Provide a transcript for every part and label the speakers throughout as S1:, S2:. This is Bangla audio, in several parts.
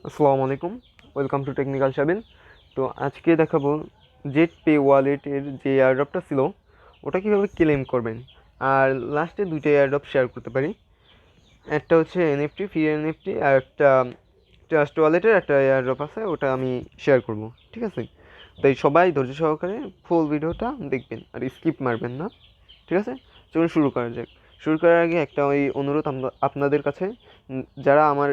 S1: আসসালামু আলাইকুম, ওয়েলকাম টু টেকনিক্যাল সাবিন। তো আজকে দেখাবো জেট পে ওয়ালেটের যে এয়ারড্রপটা ছিল ওটা কীভাবে ক্লেম করবেন। আর লাস্টে দুইটা এয়ারড্রপ শেয়ার করতে পারি, একটা হচ্ছে এনএফটি ফ্রি এনএফটি, আর একটা ট্রাস্ট ওয়ালেটের একটা এয়ারড্রপ আছে, ওটা আমি শেয়ার করব। ঠিক আছে, তাই সবাই ধৈর্য সহকারে ফুল ভিডিওটা দেখবেন আর স্কিপ মারবেন না। ঠিক আছে, চলুন শুরু করা যাক। শুরু করার আগে একটা ওই অনুরোধ আপনাদের কাছে, যারা আমার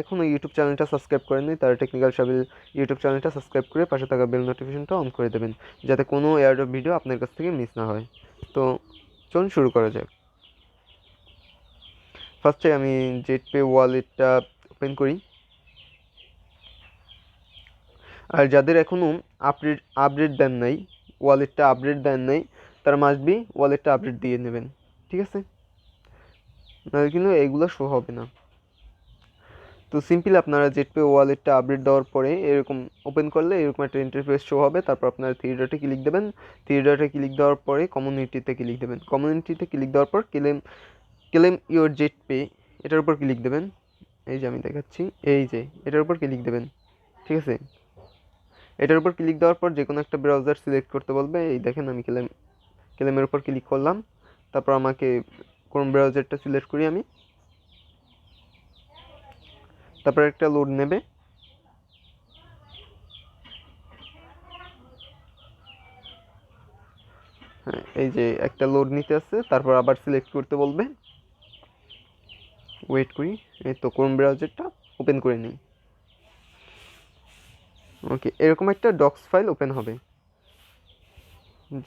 S1: এখনও ইউটিউব চ্যানেলটা সাবস্ক্রাইব করেননি তারা টেকনিক্যাল সাবিল ইউটিউব চ্যানেলটা সাবস্ক্রাইব করে পাশে থাকা বেল নোটিফিকেশনটা অন করে দেবেন, যাতে কোনো এয়ারড্রপ ভিডিও আপনার কাছ থেকে মিস না হয়। তো চলুন শুরু করা যাক। ফার্স্টে আমি জেট পে ওয়ালেটটা ওপেন করি। আর যাদের এখনও আপডেট দেন নাই, ওয়ালেটটা আপডেট দেন নাই, তারা মাস্ট বি ওয়ালেটটা আপডেট দিয়ে নেবেন। ঠিক আছে, নাহলে কিন্তু এগুলো শো হবে না। তো সিম্পল আপনারা জেটপে ওয়ালেটটা আপডেট দেওয়ার পরে এরকম ওপেন করলে এরকম একটা ইন্টারফেস শো হবে। তারপর আপনারা থ্রি ডটে ক্লিক দেবেন। থ্রি ডটে ক্লিক দেওয়ার পরে কমিউনিটিতে ক্লিক দেবেন। কমিউনিটিতে ক্লিক দেওয়ার পর ক্লেম ইউর জেটপে এটার উপর ক্লিক দেবেন। এই যে আমি দেখাচ্ছি, এই যে এটার উপর ক্লিক দেবেন। ঠিক আছে, এটার উপর ক্লিক দেওয়ার পর যে কোনো একটা ব্রাউজার সিলেক্ট করতে বলবে। এই দেখেন আমি ক্লেমের উপর ক্লিক করলাম। তারপর আমাকে কোন ব্রাউজারটা সিলেক্ট করি আমি, তারপর একটা লোড নেবে। হ্যাঁ, এই যে একটা লোড নিতে আসছে, তারপর আবার সিলেক্ট করতে বলবে। ওয়েট করি, এই তো কোন ব্রাউজারটা ওপেন করে নিই। ওকে, এরকম একটা ডক্স ফাইল ওপেন হবে।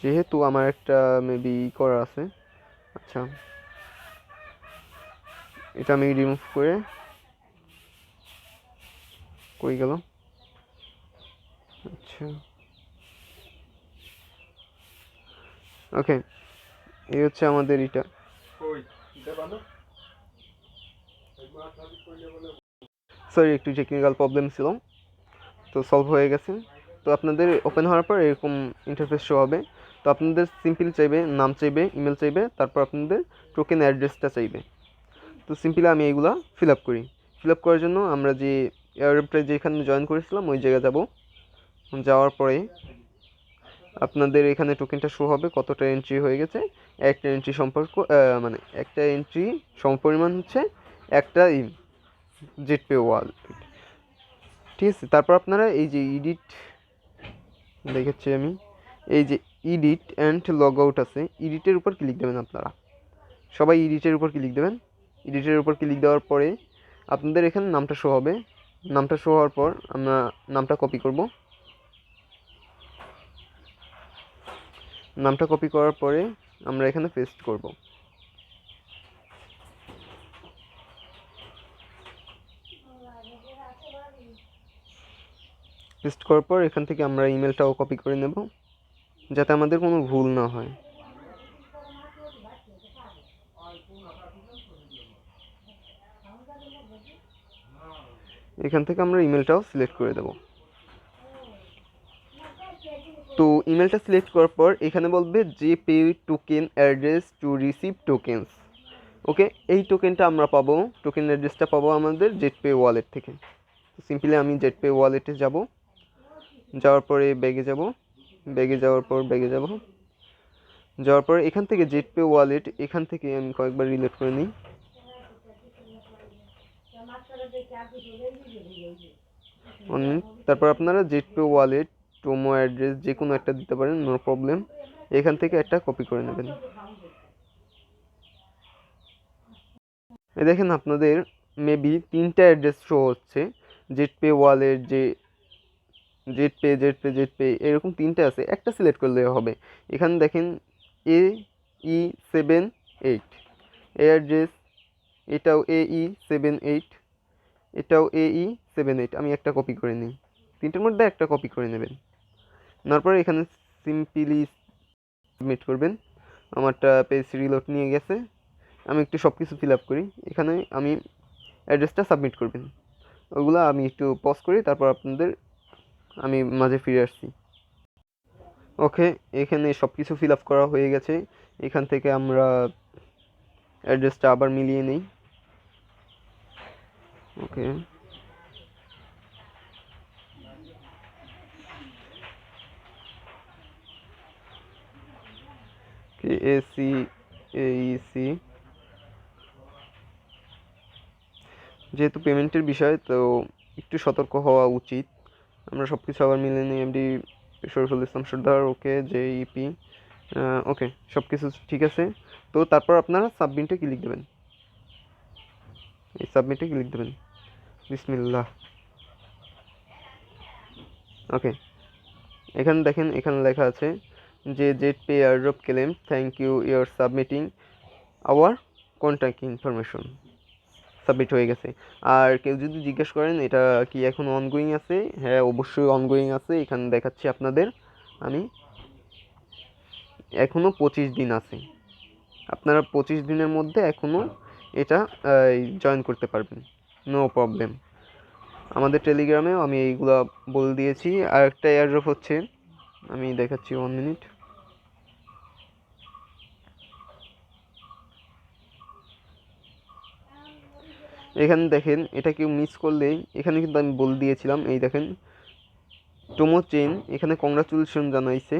S1: যেহেতু আমার একটা মেবি করা আছে, আচ্ছা এটা আমি রিমুভ করে, কই গেল, আচ্ছা ওকে, এই হচ্ছে আমাদের এটা। সরি, একটু টেকনিক্যাল প্রবলেম ছিল, তো সলভ হয়ে গেছে। তো আপনাদের ওপেন হওয়ার পর এরকম ইন্টারফেস শো হবে। তো আপনাদের সিম্পল চাইবে, নাম চাইবে, ইমেল চাইবে, তারপর আপনাদের টোকেন অ্যাড্রেসটা চাইবে। তো সিম্পলি আমি এইগুলা ফিল আপ করি। ফিল আপ করার জন্য আমরা যে এয়ারড্রপটা যেখানে জয়েন করেছিলাম ওই জায়গায় যাব। যাওয়ার পরে আপনাদের এখানে টোকেনটা শো হবে কতটা এন্ট্রি হয়ে গেছে। একটা এন্ট্রি মানে একটা এন্ট্রি সমপরিমাণ হচ্ছে একটা জেটপে ওয়ালেট। ঠিক আছে, তারপর আপনারা এই যে দেখাচ্ছি আমি, এই যে এডিট অ্যান্ড লগ আউট আছে, এডিটের উপর ক্লিক দেবেন। আপনারা সবাই এডিটের উপর ক্লিক দেবেন। এডিটের উপর ক্লিক দেওয়ার পরে আপনাদের এখানে নামটা শো হবে। নামটা শো হওয়ার পর আমরা নামটা কপি করব। নামটা কপি করার পরে আমরা এখানে পেস্ট করব। পেস্ট করার পর এখান থেকে আমরা ইমেলটাও কপি করে নেব, যাতে আমাদের কোনো ভুল না হয়। এখান থেকে আমরা ইমেলটাও সিলেক্ট করে দেব। তো ইমেলটা সিলেক্ট করার পর এখানে বলবে যে pay token address to receive tokens. Okay, এই টোকেনটা আমরা পাবো, টোকেন অ্যাড্রেসটা পাবো আমাদের জেটপে ওয়ালেট থেকে। সিম্পলি আমি জেটপে ওয়ালেটে যাব। যাওয়ার পরে ব্যাগে যাব, ব্যাগে যাওয়ার পর ব্যাগে যাব, যাওয়ার পর এখান থেকে জেটপে ওয়ালেট, এখান থেকে আমি কয়েকবার রিলেট করে নিই। তারপর আপনারা জেটপে ওয়ালেট টোমো অ্যাড্রেস যে কোনো একটা দিতে পারেন, নো প্রবলেম। এখান থেকে একটা কপি করে নেবেন। দেখেন আপনাদের মেবি তিনটা অ্যাড্রেস শো হচ্ছে। জেটপে ওয়ালেট, জেটপে এরকম তিনটে আছে, একটা সিলেক্ট করলে হবে। এখানে দেখেন AE78 এই অ্যাড্রেস, এটাও AE78, এটাও AE78। আমি একটা কপি করে নিই, তিনটের মধ্যে একটা কপি করে নেবেন। তারপরে এখানে সিম্পলি সাবমিট করবেন। আমারটা পেজ রিলোড নিয়ে গেছে, আমি একটু সব কিছু ফিল আপ করি। এখানে আমি অ্যাড্রেসটা সাবমিট করবেন, ওগুলো আমি একটু পজ করি, তারপর আপনাদের আমি মাঝে ফিরে আসছি। ওকে, এখানে সব কিছু ফিল আপ করা হয়ে গেছে। এখান থেকে আমরা অ্যাড্রেসটা আবার মিলিয়ে নিই। ওকে, ACAEC, যেহেতু পেমেন্টের বিষয় তো একটু সতর্ক হওয়া উচিত। আমরা সব কিছু আবার মিলে নিই। এমডি শরীফুল ইসলাম সর্দার, ওকে। JEP, ওকে, সব কিছু ঠিক আছে। তো তারপর আপনারা সাবমিটে ক্লিক দেবেন, এই সাবমিটে ক্লিক দেবেন। বিসমিল্লাহ। ওকে, এখানে দেখেন, এখানে লেখা আছে যে Zpay airdrop claim, thank you your submitting our contact information. Submit হয়ে গেছে। আর কেউ যদি জিজ্ঞেস করেন এটা কি এখন অনগোয়িং আছে, হ্যাঁ অবশ্যই অনগোয়িং আছে। এখানে দেখাচ্ছি আপনাদের আমি, এখনও 25 দিন আছে। আপনারা 25 দিনের মধ্যে এখনও এটা জয়েন করতে পারবেন, নো প্রবলেম। আমাদের টেলিগ্রামেও আমি এইগুলা বলে দিয়েছি। আর একটা এয়ারড্রপ হচ্ছে, আমি দেখাচ্ছি 1 মিনিট। এখানে দেখেন, এটা কেউ মিস করলে এখানে কিন্তু আমি বলে দিয়েছিলাম। এই দেখেন টোমো চেন, এখানে কংগ্রাচুলেশন জানাইছে।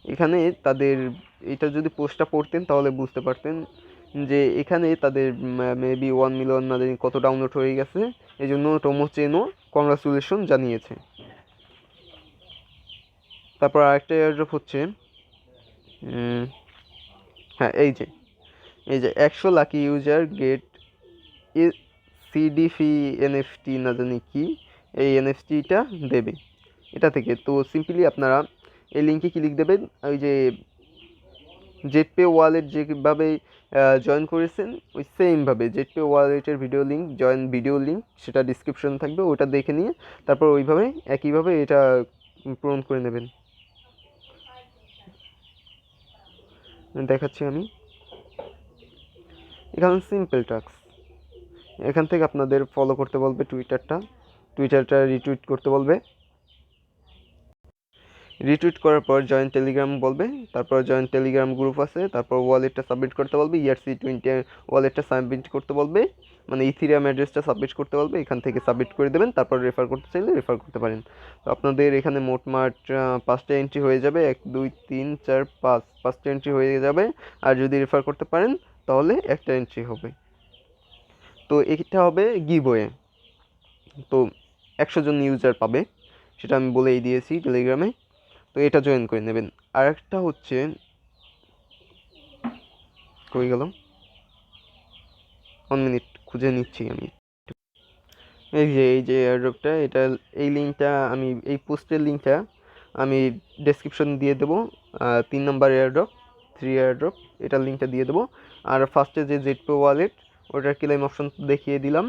S1: এখানে তাদের এটা যদি পোস্টটা পড়তেন তাহলে বুঝতে পারতেন যে এখানে তাদের মেবি 1 মিলিয়ন না জানি কত ডাউনলোড হয়ে গেছে, এই জন্য টোমো চেনও কংগ্রাচুলেশন জানিয়েছে। তারপর আরেকটা এয়ারড্রপ হচ্ছে, হ্যাঁ এই যে 100 লাকি ইউজার গেট সিডিফি এনএফটি না জানি কি, এই এনএফটিটা দেবে এটা থেকে। তো সিম্পলি আপনারা এই লিঙ্কে ক্লিক দেবেন। ওই যে জেটপে ওয়ালেট যেভাবে জয়েন করেছেন ওই সেমভাবে জেটপে ওয়ালেটের video link, join video link, সেটা ডিসক্রিপশন থাকবে, ওটা দেখে নিয়ে তারপর ওইভাবে একইভাবে এটা পূরণ করে নেবেন। দেখাচ্ছি আমি, এখানে সিম্পল টাস্ক। এখান থেকে আপনাদের ফলো করতে বলবে, টুইটারটা রিটুইট করতে বলবে। রিটুইট করার পর জয়েন টেলিগ্রাম বলবে, তারপর জয়েন টেলিগ্রাম গ্রুপ আছে, তারপর ওয়ালেটটা সাবমিট করতে বলবে, ERC20 ওয়ালেটটা সাবমিট করতে বলবে, মানে ইথিরিয়াম অ্যাড্রেসটা সাবমিট করতে বলবে। এখান থেকে সাবমিট করে দেবেন। তারপর রেফার করতে চাইলে রেফার করতে পারেন। তো আপনাদের এখানে মোটমাট 5টা এন্ট্রি হয়ে যাবে, 1 2 3 4 5টা এন্ট্রি হয়ে যাবে। আর যদি রেফার করতে পারেন তাহলে একটা এন্ট্রি হবে। তো এটা হবে গিভওয়ে, তো 100 জন ইউজার পাবে, সেটা আমি বলেই দিয়েছি টেলিগ্রামে। তো এটা জয়েন করে নেবেন। আর একটা হচ্ছে, কই গেল, 1 মিনিট খুঁজে নিচ্ছি আমি। এই যে এয়ারড্রপটা, এটা এই লিঙ্কটা আমি, এই পোস্টের লিঙ্কটা আমি ডেসক্রিপশন দিয়ে দেবো। 3 নম্বর এয়ারড্রপ, 3 এয়ারড্রপ, এটার লিঙ্কটা দিয়ে দেবো। আর ফার্স্টে যে জেটপে ওয়ালেট, ওটার ক্লেম অপশন দেখিয়ে দিলাম।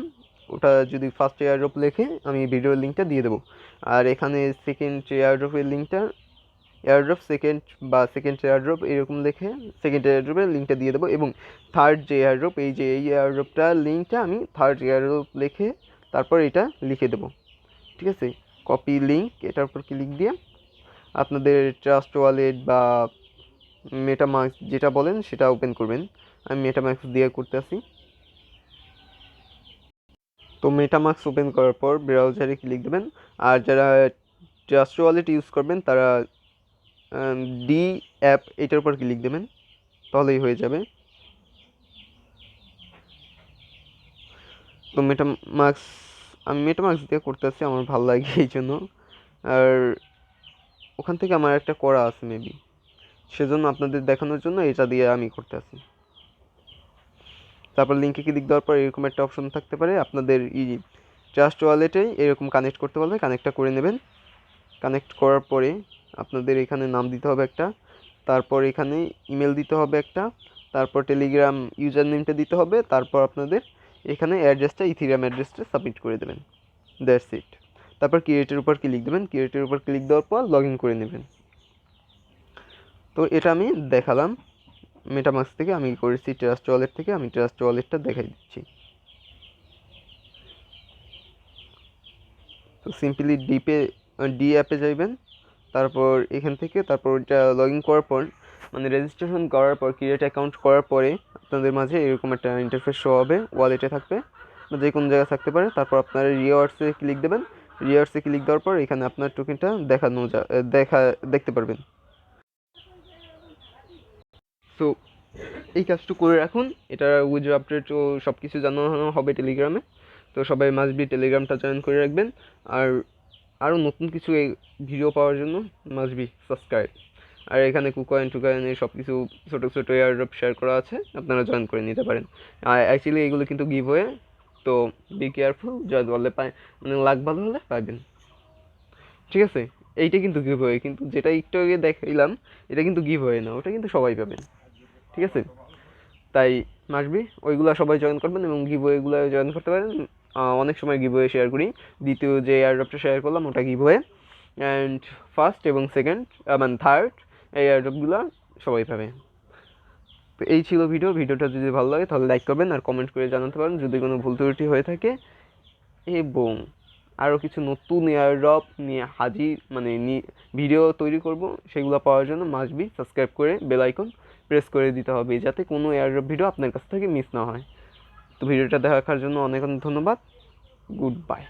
S1: ওটা যদি ফার্স্ট এয়ারড্রপ লেখে আমি ভিডিওর লিঙ্কটা দিয়ে দেবো। আর এখানে সেকেন্ড এয়ারড্রপের লিঙ্কটা, এয়ারড্রপ সেকেন্ড বা সেকেন্ড এয়ারড্রপ এরকম লিখে সেকেন্ড এয়ারড্রপের লিঙ্কটা দিয়ে দেবো। এবং থার্ড যে এয়ারড্রপ, এই যে এই এয়ারড্রপটার লিঙ্কটা আমি থার্ড এয়ারড্রপ লিখে তারপর এটা লিখে দেবো। ঠিক আছে, কপি লিঙ্ক, এটার উপর ক্লিক দিয়ে আপনাদের ট্রাস্ট ওয়ালেট বা মেটামাস্ক যেটা বলেন সেটা ওপেন করবেন। আমি মেটামাস্ক দিয়ে করতে আসি। তো মেটামাস্ক ওপেন করার পর ব্রাউজারে ক্লিক দেবেন। আর যারা ট্রাস্ট ওয়ালেট ইউজ করবেন তারা ডি অ্যাপ এটার উপর ক্লিক দেবেন, তাহলেই হয়ে যাবে। তো আমি মেটামাস্ক দিয়ে করতে আসছি, আমার ভালো লাগে এই জন্য। আর ওখান থেকে আমার একটা করা আছে মেবি, সেজন্য আপনাদের দেখানোর জন্য এটা দিয়ে আমি করতে আসি। তারপর লিঙ্কে ক্লিক দেওয়ার পর এরকম একটা অপশন থাকতে পারে, আপনাদের ট্রাস্ট ওয়ালেটে এরকম কানেক্ট করতে বলবে, কানেক্টটা করে নেবেন। কানেক্ট করার পরে আপনাদের এখানে নাম দিতে হবে একটা, তারপর এখানে ইমেল দিতে হবে একটা, তারপর টেলিগ্রাম ইউজার নেমটা দিতে হবে, তারপর আপনাদের এখানে অ্যাড্রেসটা, ইথিরিয়াম অ্যাড্রেসটা সাবমিট করে দেবেন। That's it. তারপর ক্রিয়েটের উপর ক্লিক দেবেন, ক্রিয়েটের উপর ক্লিক দেওয়ার পর লগ ইন করে নেবেন। তো এটা আমি দেখালাম মেটামাস্ক থেকে, আমি করেছি ট্রাস্ট ওয়ালেট থেকে, আমি ট্রাস্ট ওয়ালেটটা দেখাই দিচ্ছি। তো সিম্পলি ডি অ্যাপে যাইবেন, তারপর এখান থেকে তারপর ওইটা লগ ইন করার পর, মানে রেজিস্ট্রেশন করার পর, ক্রিয়েট অ্যাকাউন্ট করার পরে আপনাদের মাঝে এরকম একটা ইন্টারফেস শো হবে, ওয়ালেটে থাকবে বা যে কোনো জায়গায় থাকতে পারে। তারপর আপনারা রিওয়ার্ডসে ক্লিক দেবেন। রিওয়ার্ডসে ক্লিক দেওয়ার পর এখানে আপনার টোকেনটা দেখতে পারবেন। সো এই কাজটা করে রাখুন। এটা উইথড্র আপডেট ও সব কিছু জানানো হবে টেলিগ্রামে। তো সবাই মাস্ট বি টেলিগ্রামটা জয়েন করে রাখবেন। আর আরও নতুন কিছু এই ভিডিও পাওয়ার জন্য মাস্ট বি সাবস্ক্রাইব। আর এখানে কুকয়েন টুকয়েন সব কিছু ছোটো ছোটো এয়ারড্রপ শেয়ার করা আছে, আপনারা জয়েন করে নিতে পারেন। আর অ্যাকচুয়ালি এগুলো কিন্তু গিভ হয়ে, তো বি কেয়ারফুল, জয়েন করলে মানে লাক ভালো হলে পাবেন, ঠিক আছে। এইটা কিন্তু গিভ হয়ে, কিন্তু যেটা একটু আগে দেখাইলাম এটা কিন্তু গিভ হয়ে না, ওটা কিন্তু সবাই পাবেন, ঠিক আছে। তাই মাসবি ওইগুলো সবাই জয়েন করবেন এবং গিভওয়েগুলো জয়েন করতে পারেন। অনেক সময় গিভওয়ে শেয়ার করি। দ্বিতীয় যে এয়ারড্রপটা শেয়ার করলাম ওটা গিভওয়ে, অ্যান্ড ফার্স্ট এবং সেকেন্ড মানে থার্ড এই এয়ারড্রপগুলো সবাই পাবে। তো এই ছিল ভিডিওটা যদি ভালো লাগে তাহলে লাইক করবেন আর কমেন্ট করে জানাতে পারেন যদি কোনো ভুল ত্রুটি হয়ে থাকে। এবং আরও কিছু নতুন এয়ারড্রপ নিয়ে হাজির মানে ভিডিও তৈরি করব, সেগুলো পাওয়ার জন্য মাস্ট বি সাবস্ক্রাইব করে বেল আইকন প্রেস করে দিতে হবে যাতে কোনো এয়ারড্রপ ভিডিও আপনার কাছ থেকে মিস না হয়। তো ভিডিওটা দেখার জন্য অনেক অনেক ধন্যবাদ। Good bye.